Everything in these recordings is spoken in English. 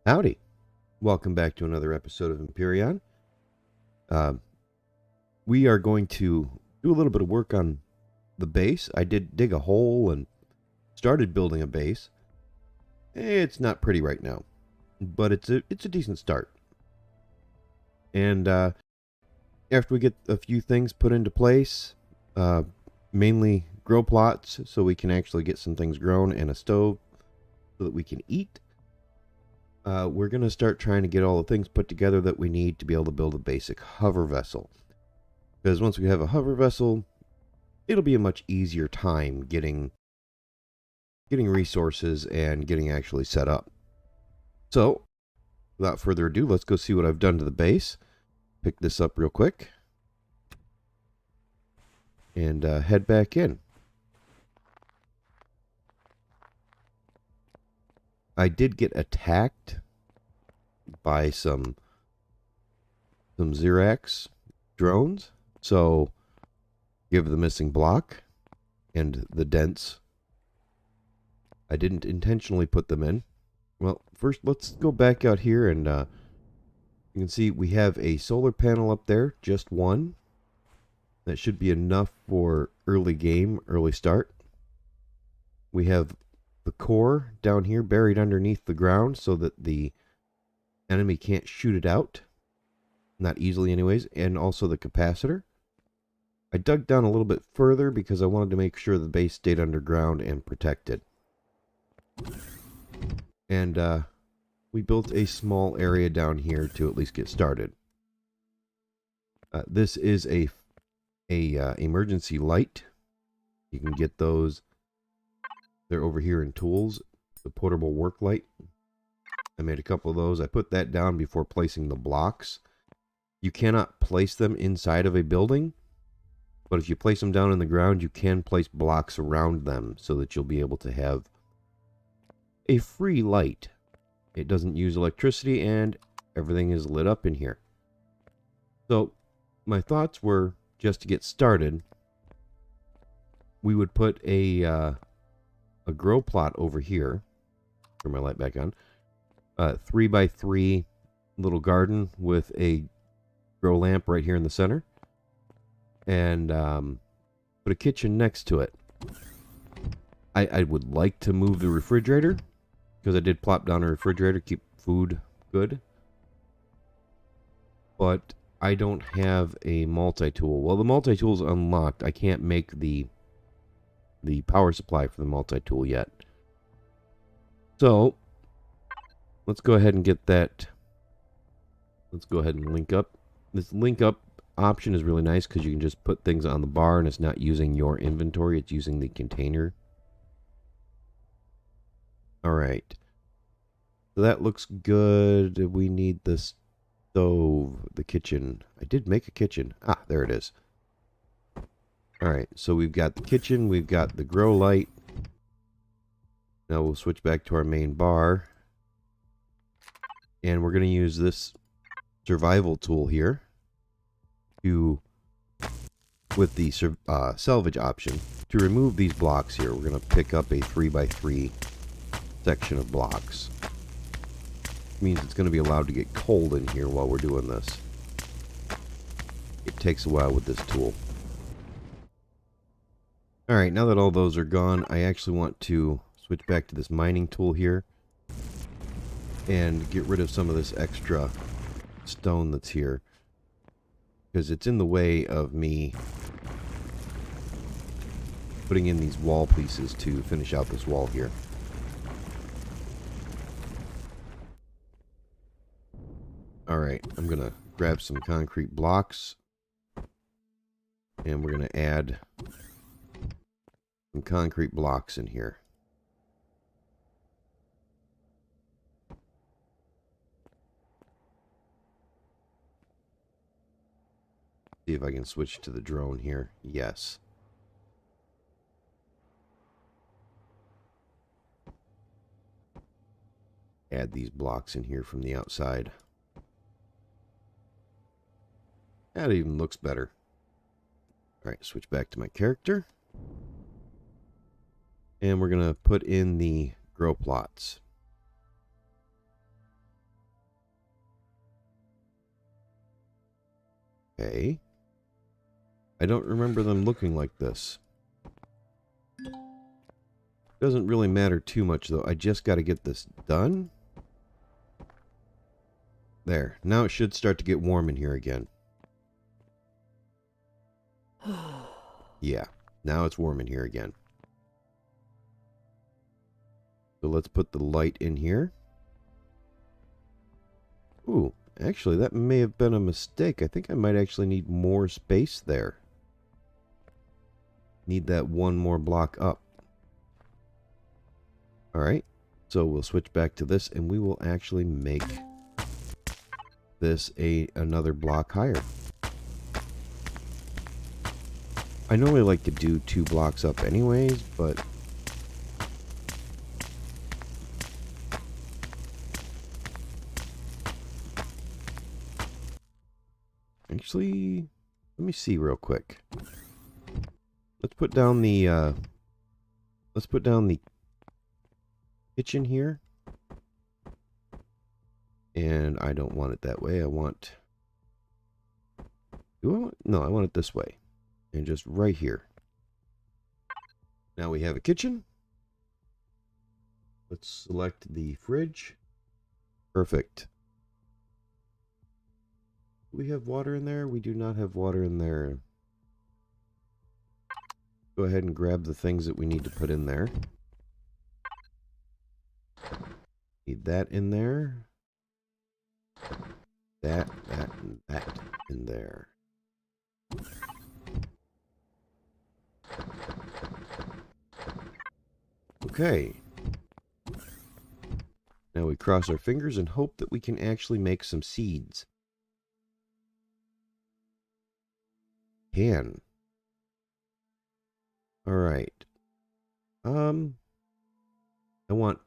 Howdy. Welcome back to another episode of Empyrion. Uh, we are going to do a little bit of work on the base. I did dig a hole and started building a base. It's not pretty right now, but it's a decent start. And after we get a few things put into place, mainly grow plots so we can actually get some things grown and a stove so that we can eat. We're going to start trying to get all the things put together that we need to be able to build a basic hover vessel. Because once we have a hover vessel, it'll be a much easier time getting resources and getting actually set up. So, without further ado, let's go see what I've done to the base. Pick this up real quick. And head back in. I did get attacked by some Xerax drones, so give the missing block and the dents. I didn't intentionally put them in. Well, first let's go back out here and you can see we have a solar panel up there, just one. That should be enough for early game, early start. We have the core down here buried underneath the ground so that the enemy can't shoot it out. Not easily anyways. And also the capacitor. I dug down a little bit further because I wanted to make sure the base stayed underground and protected. And we built a small area down here to at least get started. This is a emergency light. You can get those. They're over here in tools. The portable work light. I made a couple of those. I put that down before placing the blocks. You cannot place them inside of a building, but if you place them down in the ground, you can place blocks around them so that you'll be able to have a free light. It doesn't use electricity and everything is lit up in here. So my thoughts were, just to get started, we would put a grow plot over here. Turn my light back on. 3x3 little garden with a grow lamp right here in the center. And put a kitchen next to it. I would like to move the refrigerator, because I did plop down a refrigerator, keep food good. But I don't have a multi-tool. Well, the multi-tool is unlocked. I can't make the power supply for the multi-tool yet. So, let's go ahead and get that. Let's go ahead and link up. This link up option is really nice because you can just put things on the bar and it's not using your inventory. It's using the container. Alright. So that looks good. We need the stove, the kitchen. I did make a kitchen. Ah, there it is. Alright, so we've got the kitchen, we've got the grow light. Now we'll switch back to our main bar. And we're going to use this survival tool here to, with the salvage option, to remove these blocks here. We're going to pick up a 3x3 section of blocks. It means it's going to be allowed to get cold in here while we're doing this. It takes a while with this tool. Alright, now that all those are gone, I actually want to switch back to this mining tool here and get rid of some of this extra stone that's here, because it's in the way of me putting in these wall pieces to finish out this wall here. Alright, I'm going to grab some concrete blocks and we're going to add some concrete blocks in here. See if I can switch to the drone here. Yes. Add these blocks in here from the outside. That even looks better. Alright, switch back to my character. And we're going to put in the grow plots. Okay. I don't remember them looking like this. Doesn't really matter too much, though. I just got to get this done. There. Now it should start to get warm in here again. Yeah. Now it's warm in here again. So let's put the light in here. Ooh, actually, that may have been a mistake. I think I might actually need more space there. Need that one more block up. Alright, so we'll switch back to this, and we will actually make this another block higher. I normally like to do 2 blocks up anyways, but actually, let me see real quick. Let's put down the kitchen here. And I don't want it that way. I want no, I want it this way. And just right here. Now we have a kitchen. Let's select the fridge. Perfect. Do we have water in there? We do not have water in there. Go ahead and grab the things that we need to put in there. Need that in there. That, and that in there. Okay. Now we cross our fingers and hope that we can actually make some seeds. Can. Alright. I want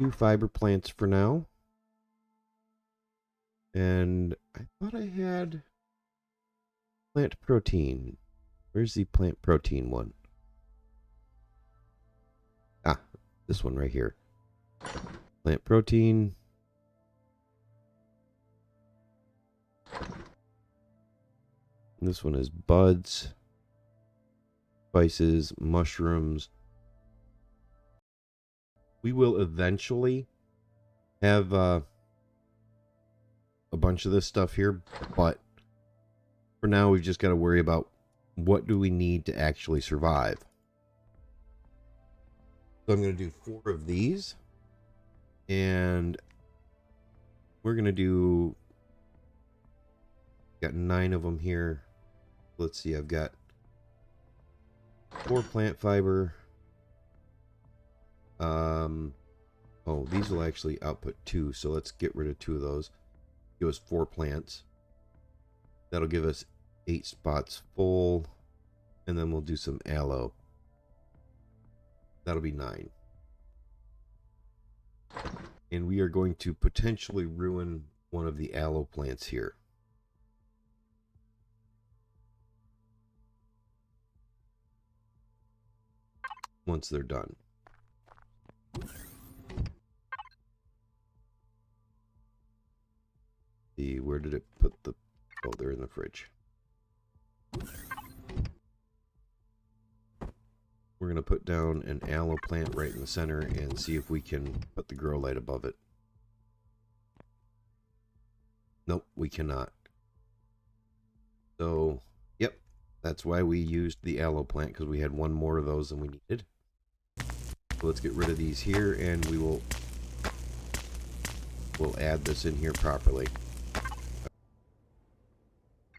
2 fiber plants for now. And I thought I had plant protein. Where's the plant protein one? Ah, this one right here. Plant protein. And this one is buds, spices, mushrooms. We will eventually have a bunch of this stuff here, but for now we've just got to worry about what do we need to actually survive. So I'm going to do 4 of these, and we're going to do, got 9 of them here. Let's see, I've got 4 plant fiber. Oh, these will actually output 2, so let's get rid of 2 of those. Give us 4 plants. That'll give us 8 spots full, and then we'll do some aloe. That'll be 9. And we are going to potentially ruin one of the aloe plants here. Once they're done. See, where did it put the... Oh, they're in the fridge. We're going to put down an aloe plant right in the center and see if we can put the grow light above it. Nope, we cannot. So, yep, that's why we used the aloe plant, because we had 1 more of those than we needed. So let's get rid of these here, and we'll add this in here properly.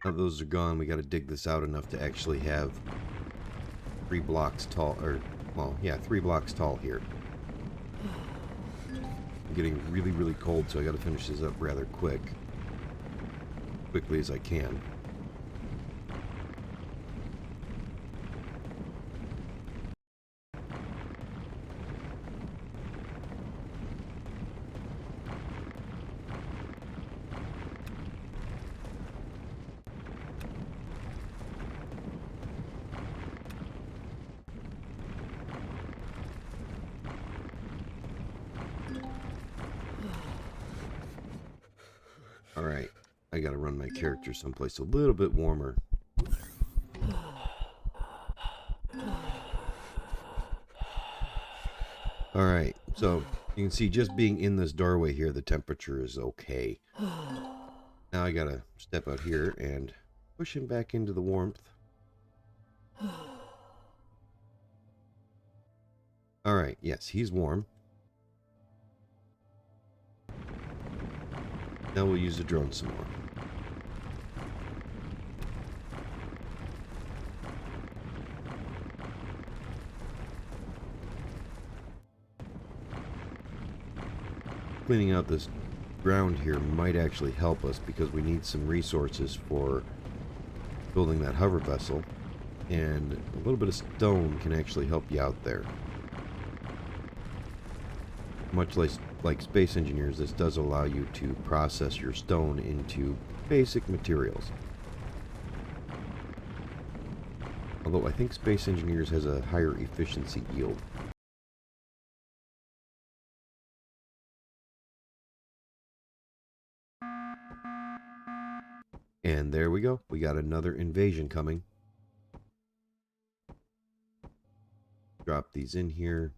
Now those are gone, we got to dig this out enough to actually have 3 blocks tall, or, well, yeah, 3 blocks tall here. I'm getting really, really cold, so I got to finish this up rather quickly as I can. Alright, I gotta run my character someplace a little bit warmer. Alright, so you can see just being in this doorway here, the temperature is okay. Now I gotta step out here and push him back into the warmth. Alright, yes, he's warm. Now we'll use the drone some more. Cleaning out this ground here might actually help us because we need some resources for building that hover vessel, and a little bit of stone can actually help you out there. Much like Space Engineers, this does allow you to process your stone into basic materials. Although I think Space Engineers has a higher efficiency yield. And there we go. We got another invasion coming. Drop these in here.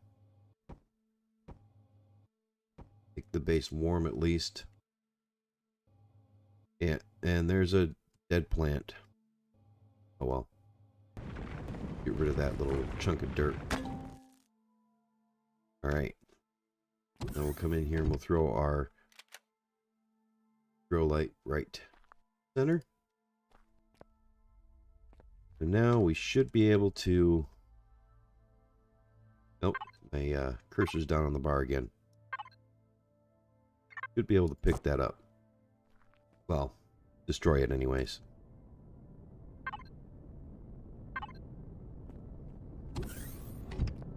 Make the base warm at least. Yeah, and there's a dead plant. Oh well. Get rid of that little chunk of dirt. Alright. Now we'll come in here and we'll throw our grow light right center. And now we should be able to... Nope, my cursor's down on the bar again. Should be able to pick that up. Well, destroy it anyways.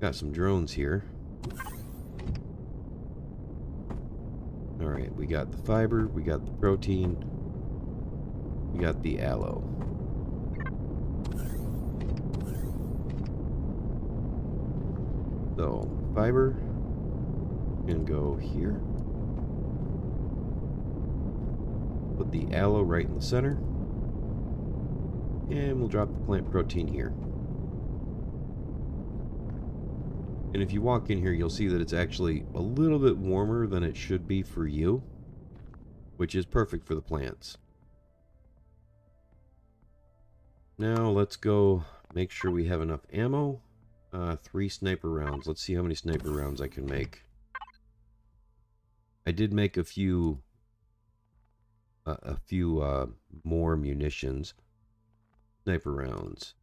Got some drones here. Alright, we got the fiber, we got the protein, we got the aloe. So, fiber can go here. Put the aloe right in the center. And we'll drop the plant protein here. And if you walk in here, you'll see that it's actually a little bit warmer than it should be for you, which is perfect for the plants. Now let's go make sure we have enough ammo. 3 sniper rounds. Let's see how many sniper rounds I can make. I did make a few more munitions. Sniper rounds.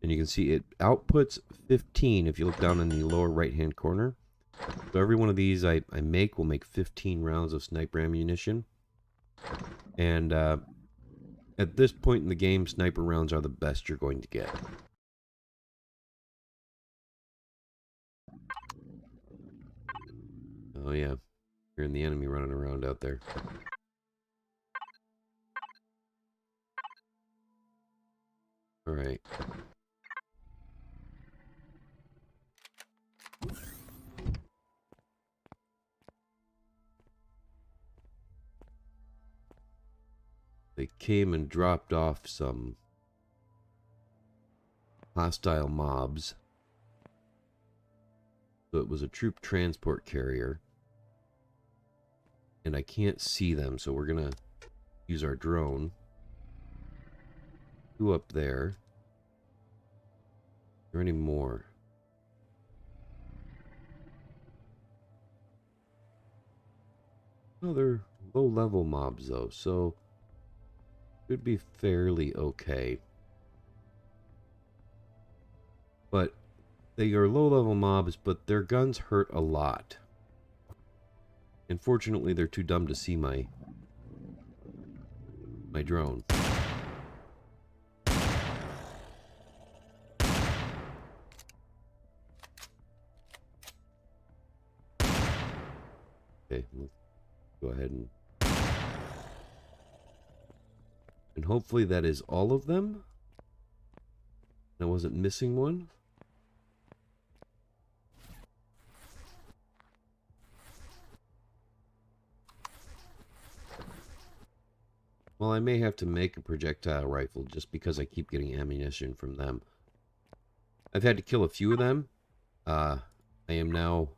And you can see it outputs 15 if you look down in the lower right hand corner. So every one of these I make will make 15 rounds of sniper ammunition. And at this point in the game, sniper rounds are the best you're going to get. Oh yeah, hearing the enemy running around out there. Alright. They came and dropped off some hostile mobs. So it was a troop transport carrier. And I can't see them, so we're gonna use our drone. 2 up there. Are there any more? Oh, they're low-level mobs, though, so... should be fairly okay. But they are low-level mobs, but their guns hurt a lot. Unfortunately, they're too dumb to see my drone. Okay, let's go ahead and hopefully that is all of them. I wasn't missing one. Well, I may have to make a projectile rifle just because I keep getting ammunition from them. I've had to kill a few of them. I'm now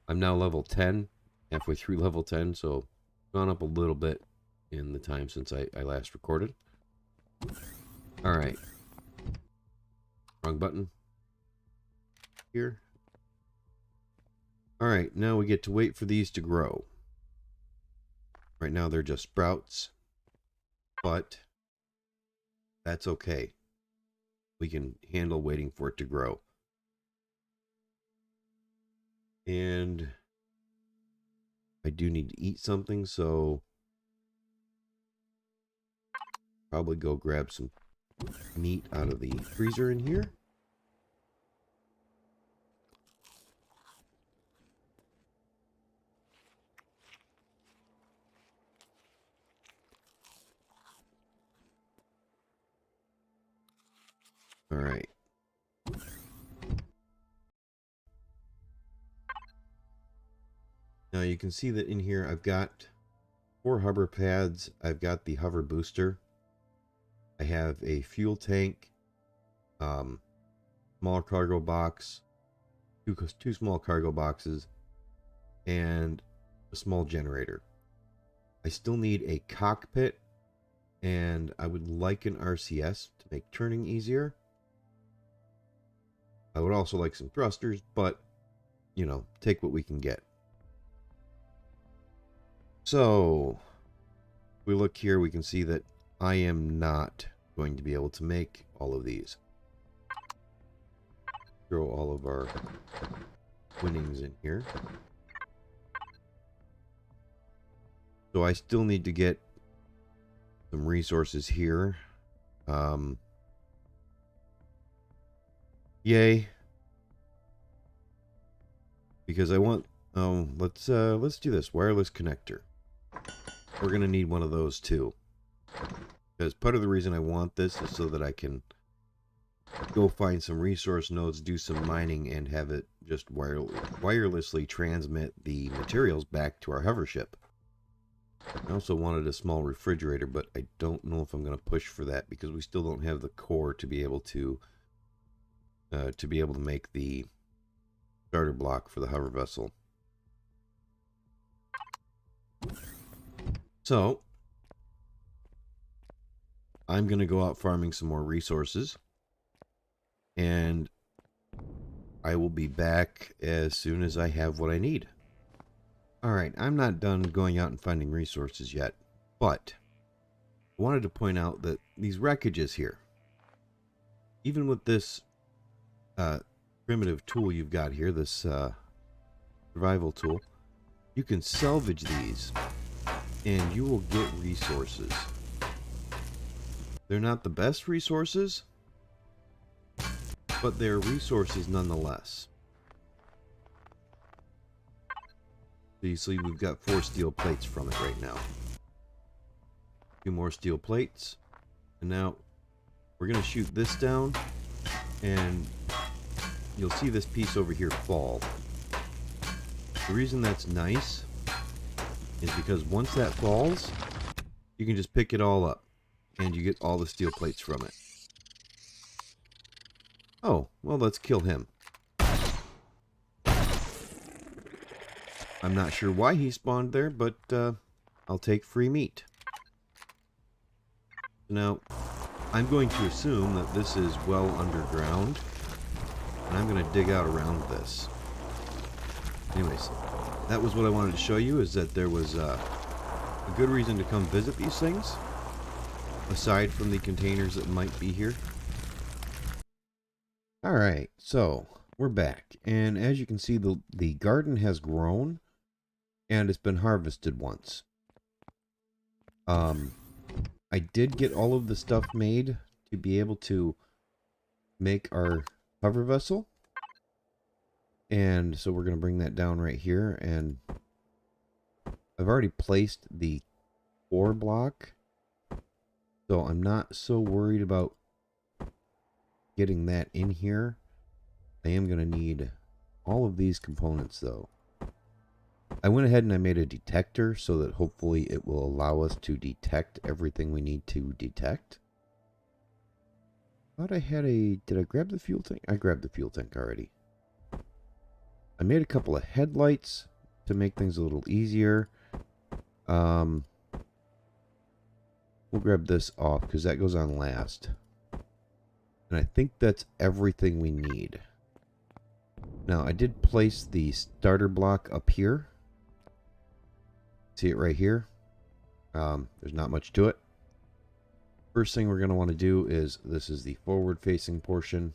level 10, halfway through level 10, so gone up a little bit in the time since I last recorded. Alright. Wrong button. Here. Alright, now we get to wait for these to grow. Right now they're just sprouts, but that's okay. We can handle waiting for it to grow. And I do need to eat something, so probably go grab some meat out of the freezer in here. All right. Now you can see that in here I've got 4 hover pads. I've got the hover booster. I have a fuel tank, small cargo box, two small cargo boxes, and a small generator. I still need a cockpit, and I would like an RCS to make turning easier. I would also like some thrusters, but, you know, take what we can get. So, if we look here, we can see that I am not going to be able to make all of these. Throw all of our winnings in here. So I still need to get some resources here. Yay. Because I want, let's do this. Wireless connector. We're going to need one of those too. Because part of the reason I want this is so that I can go find some resource nodes, do some mining, and have it just wirelessly transmit the materials back to our hover ship. I also wanted a small refrigerator, but I don't know if I'm going to push for that because we still don't have the core to be able to make the starter block for the hover vessel. So I'm going to go out farming some more resources, and I will be back as soon as I have what I need. Alright, I'm not done going out and finding resources yet, but I wanted to point out that these wreckages here, even with this primitive tool you've got here, this survival tool, you can salvage these and you will get resources. They're not the best resources, but they're resources nonetheless. So you see we've got 4 steel plates from it right now. 2 more steel plates. And now we're going to shoot this down, and you'll see this piece over here fall. The reason that's nice is because once that falls, you can just pick it all up, and you get all the steel plates from it. Oh, well, let's kill him. I'm not sure why he spawned there, but I'll take free meat. Now, I'm going to assume that this is well underground, and I'm going to dig out around this. Anyways, that was what I wanted to show you, is that there was a good reason to come visit these things, aside from the containers that might be here. Alright, so we're back, and as you can see, the garden has grown, and it's been harvested once. I did get all of the stuff made to be able to make our hover vessel. And so we're going to bring that down right here. And I've already placed the ore block, so I'm not so worried about getting that in here. I am going to need all of these components though. I went ahead and I made a detector so that hopefully it will allow us to detect everything we need to detect. Thought I had a... Did I grab the fuel tank? I grabbed the fuel tank already. I made a couple of headlights to make things a little easier. We'll grab this off because that goes on last. And I think that's everything we need. Now, I did place the starter block up here. See it right here? There's not much to it. First thing we're going to want to do is, this is the forward-facing portion.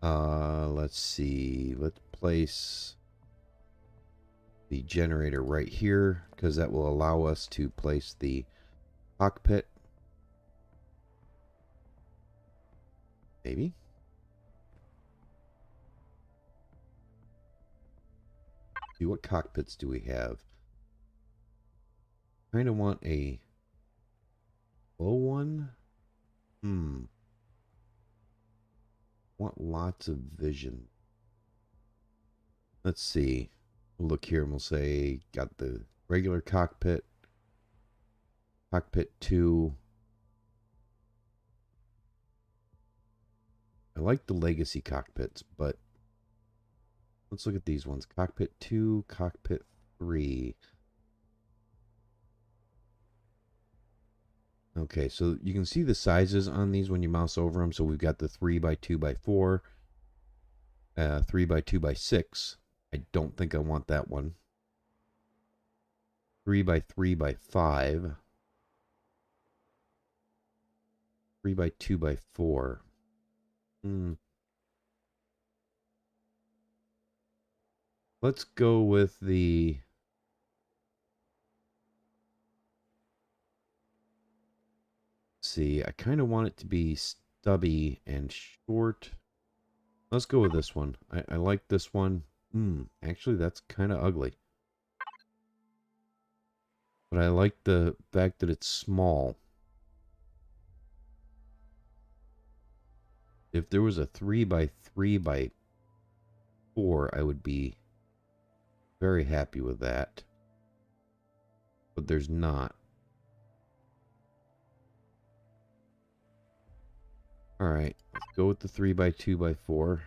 Let's see. Let's place the generator right here, because that will allow us to place the cockpit. Maybe. See, what cockpits do we have? Kind of want a low one. Want lots of vision. Let's see. We'll look here and we'll say, got the regular cockpit. Cockpit 2. I like the legacy cockpits, but let's look at these ones. Cockpit 2, cockpit 3. Okay, so you can see the sizes on these when you mouse over them. So we've got the 3x2x4, 3x2x6. I don't think I want that one. 3x3x5. 3x2x4. Let's go with the... See, I kind of want it to be stubby and short. Let's go with this one. I like this one. Actually, that's kind of ugly. But I like the fact that it's small. If there was a 3x3x4, I would be very happy with that. But there's not. Alright, let's go with the 3x2x4. Or,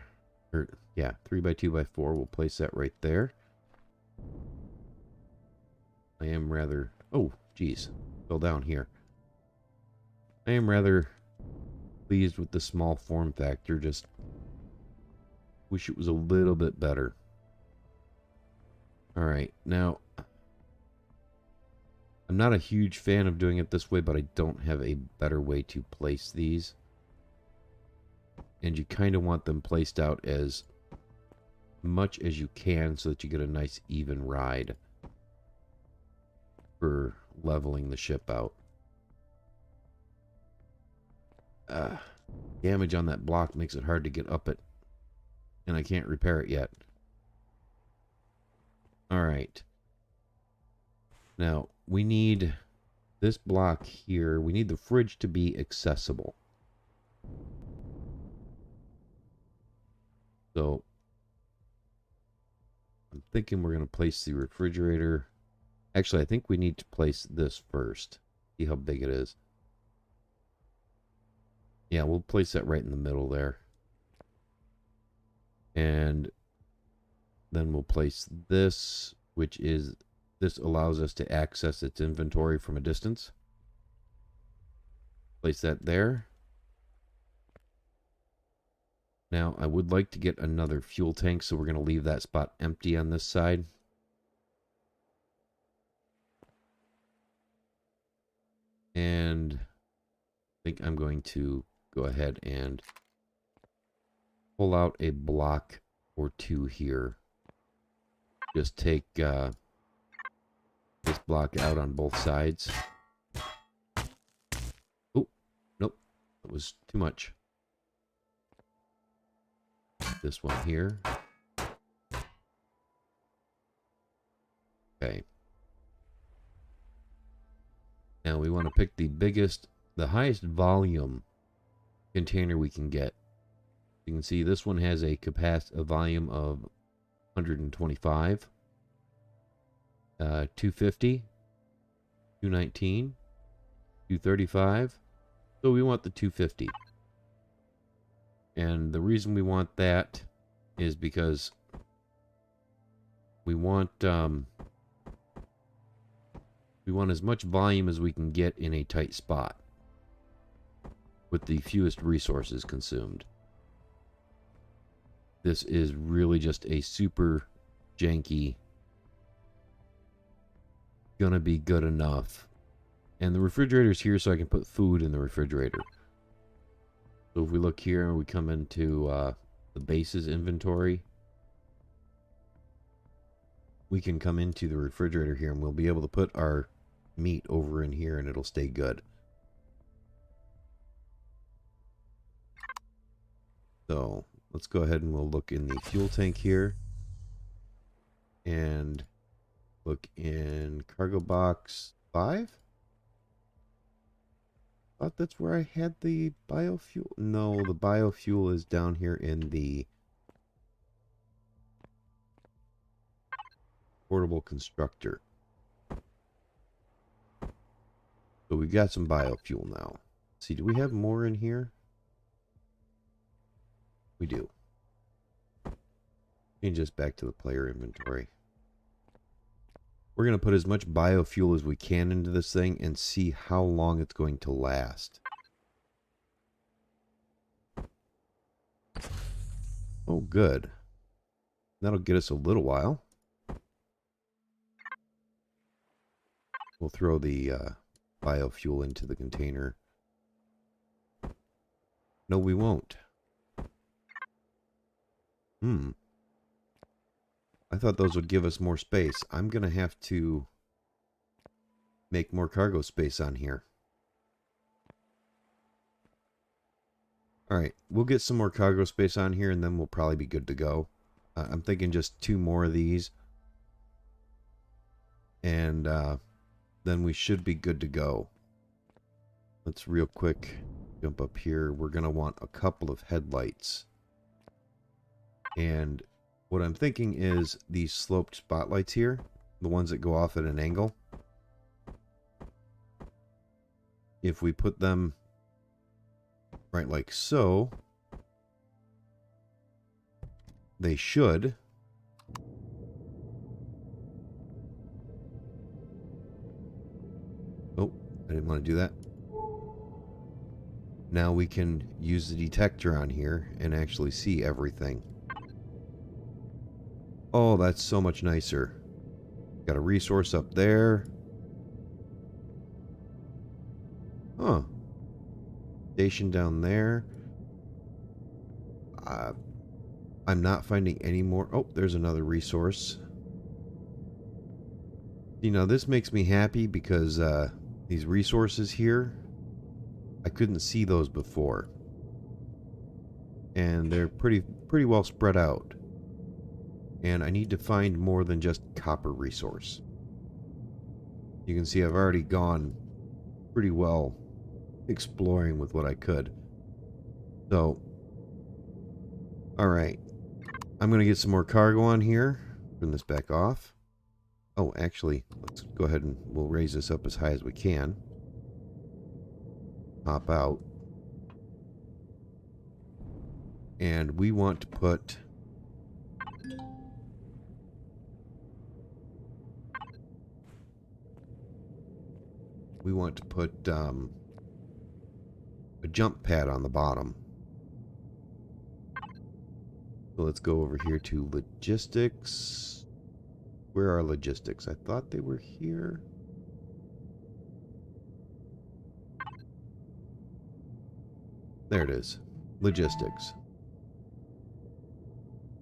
yeah, 3x2x4. We'll place that right there. I am rather... Oh, geez. Fell down here. I am rather pleased with the small form factor. Just wish it was a little bit better. Alright, now... I'm not a huge fan of doing it this way, but I don't have a better way to place these. And you kind of want them placed out as much as you can so that you get a nice even ride for leveling the ship out. Damage on that block makes it hard to get up it, and I can't repair it yet. Alright. Now, we need this block here. We need the fridge to be accessible. So, I'm thinking we're going to place the refrigerator. Actually, I think we need to place this first. See how big it is. Yeah, we'll place that right in the middle there. And then we'll place this, which is, this allows us to access its inventory from a distance. Place that there. Now, I would like to get another fuel tank, so we're going to leave that spot empty on this side. And I think I'm going to go ahead and pull out a block or two here. Just take this block out on both sides. Oh, nope. That was too much. This one here. Okay. Now we want to pick the biggest, the highest volume container we can get. You can see this one has a volume of 125. 250, 219, 235. So we want the 250. And the reason we want that is because we want as much volume as we can get in a tight spot with the fewest resources consumed. This is really just a super janky, gonna be good enough. And the refrigerator's here so I can put food in the refrigerator. So if we look here and we come into the bases inventory, we can come into the refrigerator here and we'll be able to put our meat over in here and it'll stay good. So let's go ahead and we'll look in the fuel tank here and look in cargo box 5. Thought that's where I had the biofuel. No, the biofuel is down here in the portable constructor. So we've got some biofuel now. Let's see, do we have more in here? We do. Change this back to the player inventory. We're going to put as much biofuel as we can into this thing and see how long it's going to last. Oh, good. That'll get us a little while. We'll throw the biofuel into the container. No, we won't. I thought those would give us more space. I'm going to have to make more cargo space on here. Alright, we'll get some more cargo space on here and then we'll probably be good to go. I'm thinking just 2 more of these. And then we should be good to go. Let's real quick jump up here. We're going to want a couple of headlights. And what I'm thinking is these sloped spotlights here, the ones that go off at an angle. If we put them right like so, they should oh, I didn't want to do that. Now we can use the detector on here and actually see everything. Oh, that's so much nicer. Got a resource up there. Huh. Station down there. I'm not finding any more. Oh, there's another resource. You know, this makes me happy because these resources here, I couldn't see those before. And they're pretty well spread out. And I need to find more than just copper resource. You can see I've already gone pretty well exploring with what I could. So, alright. I'm going to get some more cargo on here. Turn this back off. Oh, actually, let's go ahead and we'll raise this up as high as we can. Pop out. And we want to put... a jump pad on the bottom. So let's go over here to logistics. Where are logistics? I thought they were here. There it is. Logistics.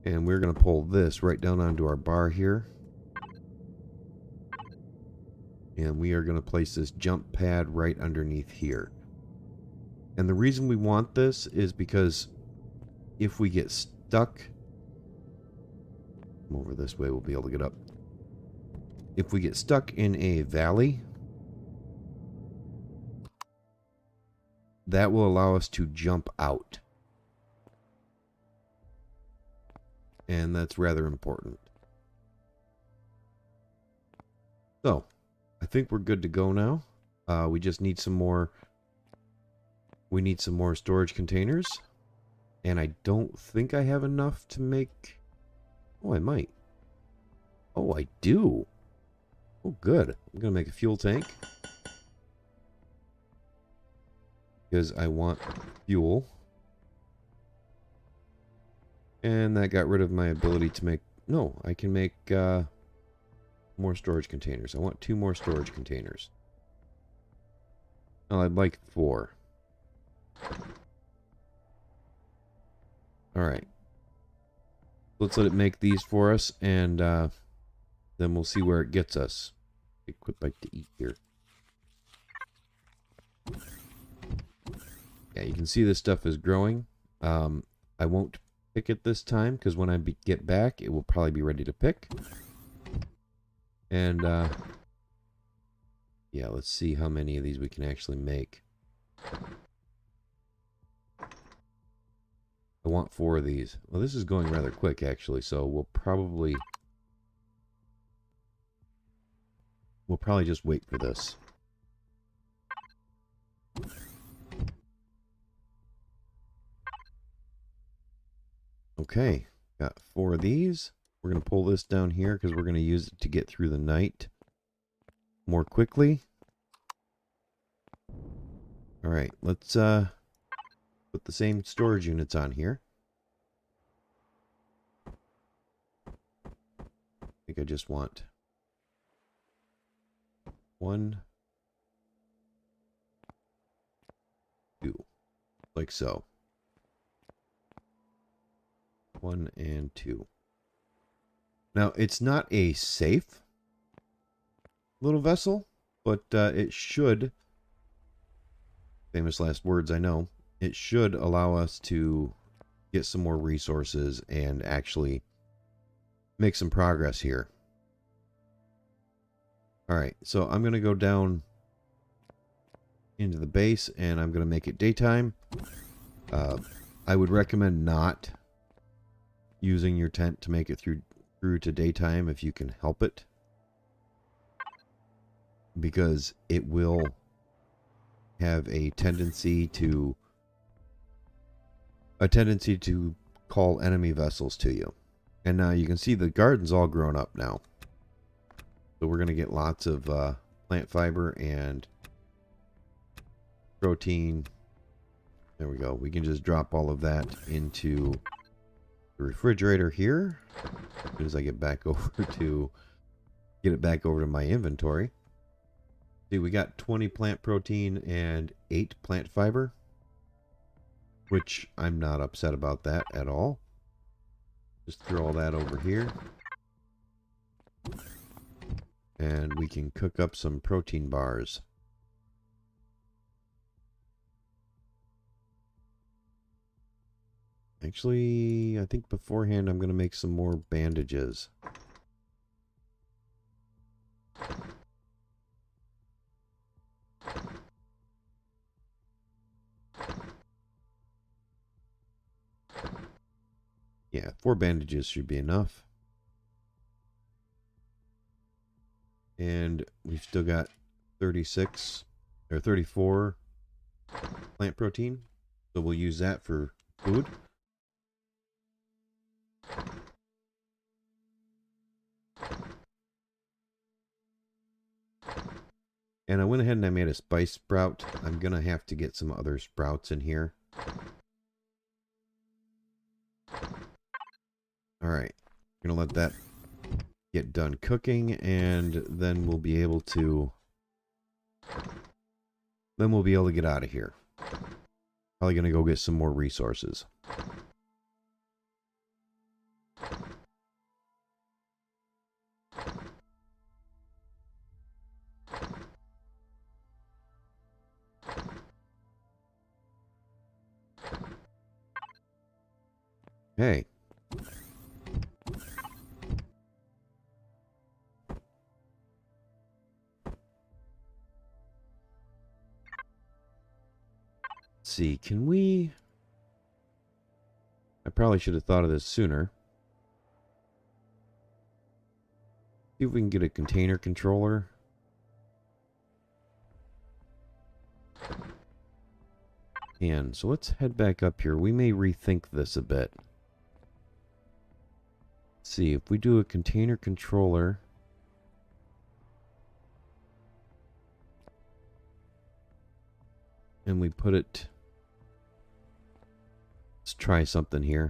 And we're going to pull this right down onto our bar here. And we are going to place this jump pad right underneath here. And the reason we want this is because if we get stuck... Come over this way, we'll be able to get up. If we get stuck in a valley, that will allow us to jump out. And that's rather important. So, I think we're good to go now. We just need some more. We need some more storage containers. And I don't think I have enough to make... Oh, I might. Oh, I do. Oh, good. I'm going to make a fuel tank. Because I want fuel. And that got rid of my ability to make... No, I can make more storage containers. I want 2 more storage containers. Oh, I'd like 4. Alright. Let's let it make these for us, and then we'll see where it gets us. A quick bite to eat here. Yeah, you can see this stuff is growing. I won't pick it this time, because when I get back, it will probably be ready to pick. And, yeah, let's see how many of these we can actually make. I want 4 of these. Well, this is going rather quick, actually, so we'll probably just wait for this. Okay, got 4 of these. We're going to pull this down here because we're going to use it to get through the night more quickly. Alright, let's put the same storage units on here. I think I just want 1, 2, like so. 1 and 2. Now, it's not a safe little vessel, but it should, famous last words, I know, it should allow us to get some more resources and actually make some progress here. Alright, so I'm going to go down into the base and I'm going to make it daytime. I would recommend not using your tent to make it through to daytime if you can help it, because it will have a tendency to call enemy vessels to you. And now you can see the garden's all grown up now, so we're going to get lots of plant fiber and protein. There we go. We can just drop all of that into the refrigerator here as soon as I get back over to my inventory. See, we got 20 plant protein and 8 plant fiber, which I'm not upset about that at all. Just throw all that over here. And we can cook up some protein bars. Actually, I think beforehand I'm going to make some more bandages. Yeah, 4 bandages should be enough. And we've still got 36 or 34 plant protein. So we'll use that for food. And I went ahead and I made a spice sprout. I'm going to have to get some other sprouts in here. Alright. Going to let that get done cooking, and then we'll be able to get out of here. Probably going to go get some more resources. Hey. Let's see, can we... I probably should have thought of this sooner. See if we can get a container controller. And so let's head back up here. We may rethink this a bit. Let's see, if we do a container controller... and we put it... Let's try something here.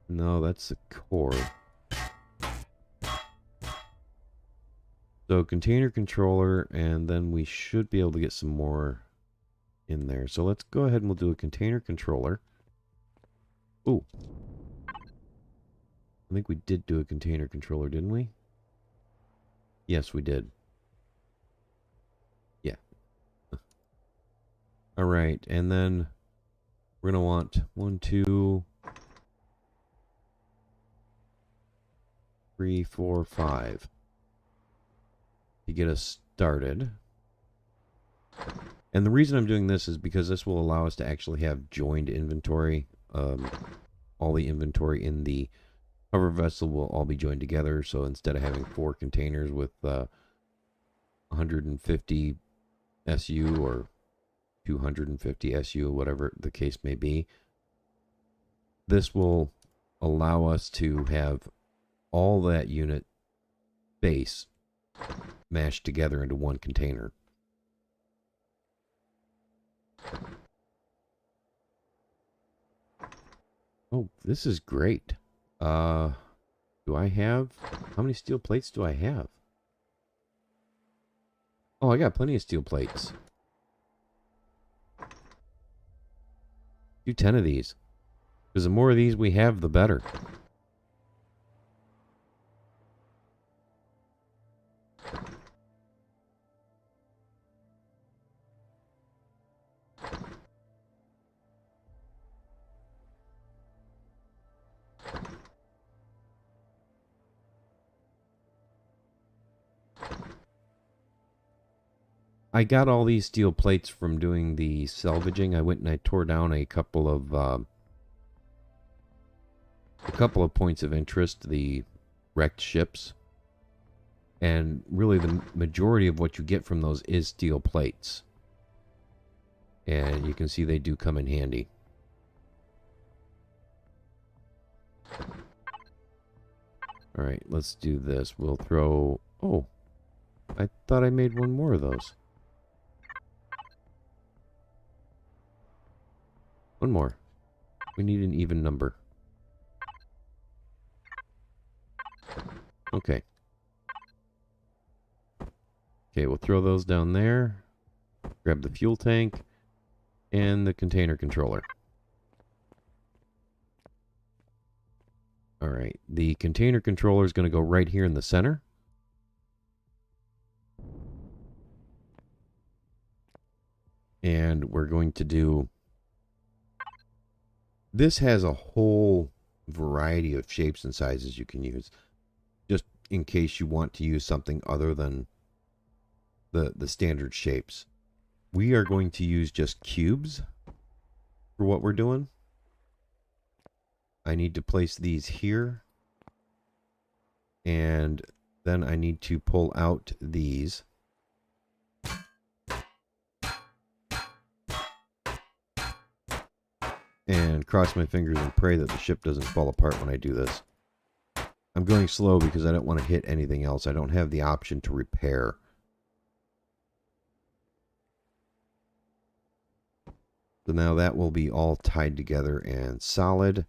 No, that's the core. So container controller, and then we should be able to get some more in there. So let's go ahead and we'll do a container controller. Ooh. I think we did do a container controller, didn't we? Yes, we did. Yeah. All right, and then we're going to want 1, 2, 3, 4, 5 to get us started. And the reason I'm doing this is because this will allow us to actually have joined inventory. All the inventory in the hover vessel will all be joined together. So instead of having 4 containers with 150 SU or 250 SU, whatever the case may be, this will allow us to have all that unit base mashed together into one container. Oh, this is great. Do I have... How many steel plates do I have? Oh, I got plenty of steel plates. Do 10 of these. Because the more of these we have, the better. I got all these steel plates from doing the salvaging. I went and I tore down a couple of points of interest, the wrecked ships. And really the majority of what you get from those is steel plates. And you can see they do come in handy. Alright, let's do this. We'll throw... Oh, I thought I made one more of those. One more. We need an even number. Okay. Okay, we'll throw those down there. Grab the fuel tank and the container controller. Alright, the container controller is going to go right here in the center. And we're going to do... This has a whole variety of shapes and sizes you can use. Just in case you want to use something other than the standard shapes. We are going to use just cubes for what we're doing. I need to place these here. And then I need to pull out these. And cross my fingers and pray that the ship doesn't fall apart when I do this. I'm going slow because I don't want to hit anything else. I don't have the option to repair. So now that will be all tied together and solid.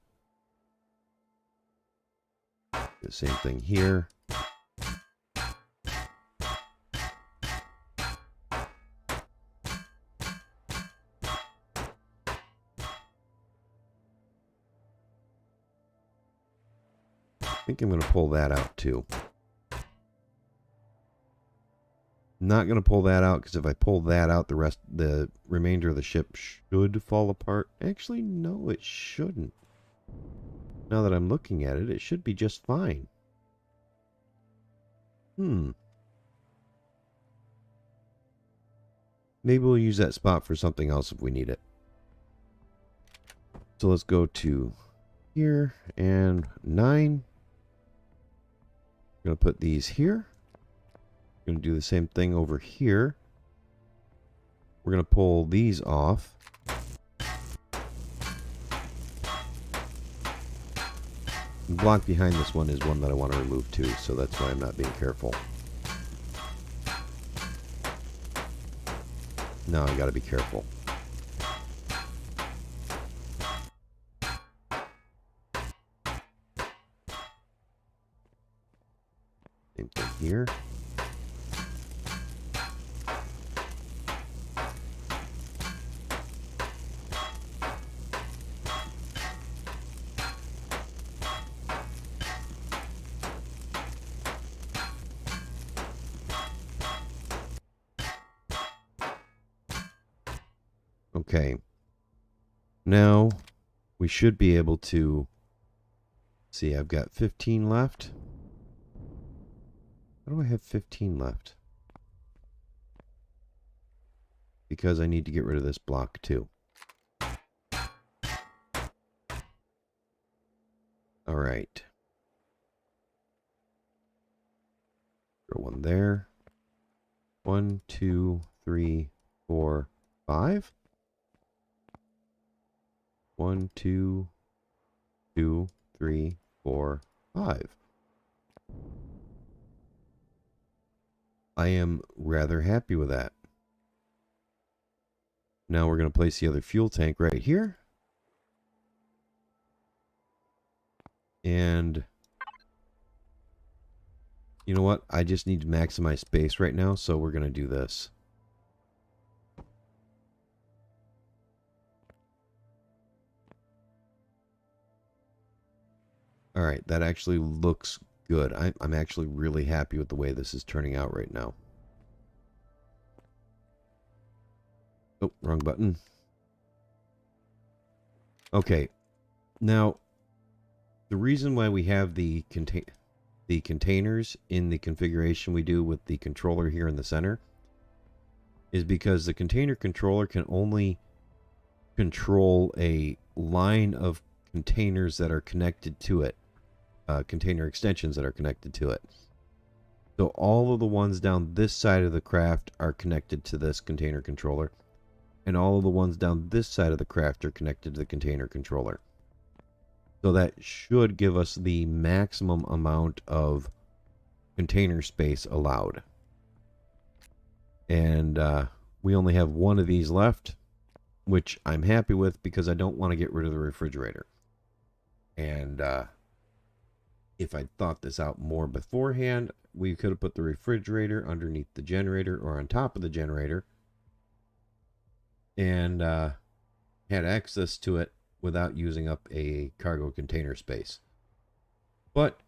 The same thing here. I think I'm going to pull that out too. Not going to pull that out because if I pull that out, the remainder of the ship should fall apart. Actually, no, it shouldn't. Now that I'm looking at it, it should be just fine. Maybe we'll use that spot for something else if we need it. So let's go to here and 9. I'm going to put these here. Going to do the same thing over here. We're going to pull these off. The block behind this one is one that I want to remove too, so that's why I'm not being careful. Now I got to be careful. Same thing here. Okay. Now we should be able to see. I've got 15 left. How do I have 15 left? Because I need to get rid of this block too. All right. Throw one there. 1, 2, 3, 4, 5. 1, 2, 2, 3, 4, 5. I am rather happy with that. Now we're going to place the other fuel tank right here. And you know what? I just need to maximize space right now, so we're going to do this. All right, that actually looks good. I'm actually really happy with the way this is turning out right now. Oh, wrong button. Okay, now the reason why we have the containers in the configuration we do with the controller here in the center is because the container controller can only control a line of containers that are connected to it. Container extensions that are connected to it. So all of the ones down this side of the craft are connected to this container controller, and all of the ones down this side of the craft are connected to the container controller. So that should give us the maximum amount of container space allowed. And we only have one of these left, which I'm happy with because I don't want to get rid of the refrigerator. And if I'd thought this out more beforehand, we could have put the refrigerator underneath the generator or on top of the generator and had access to it without using up a cargo container space. But,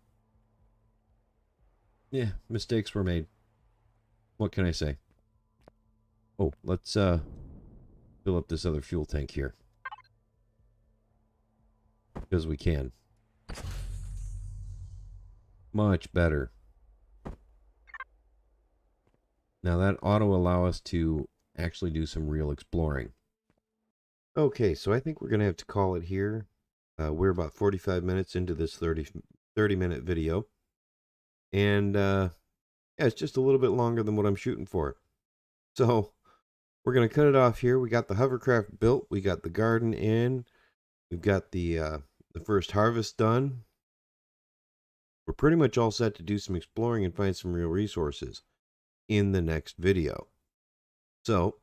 yeah, mistakes were made. What can I say? Oh, let's fill up this other fuel tank here. Because we can. Much better. Now that ought to allow us to actually do some real exploring. Okay, so I think we're going to have to call it here. We're about 45 minutes into this 30-minute video. And yeah, it's just a little bit longer than what I'm shooting for. So we're going to cut it off here. We got the hovercraft built. We got the garden in. We've got the first harvest done. We're pretty much all set to do some exploring and find some real resources in the next video. So,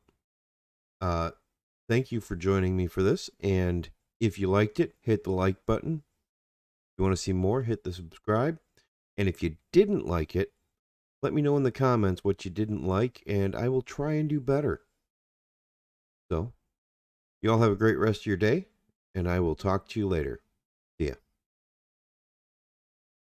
thank you for joining me for this. And if you liked it, hit the like button. If you want to see more, hit the subscribe. And if you didn't like it, let me know in the comments what you didn't like, and I will try and do better. So, you all have a great rest of your day, and I will talk to you later.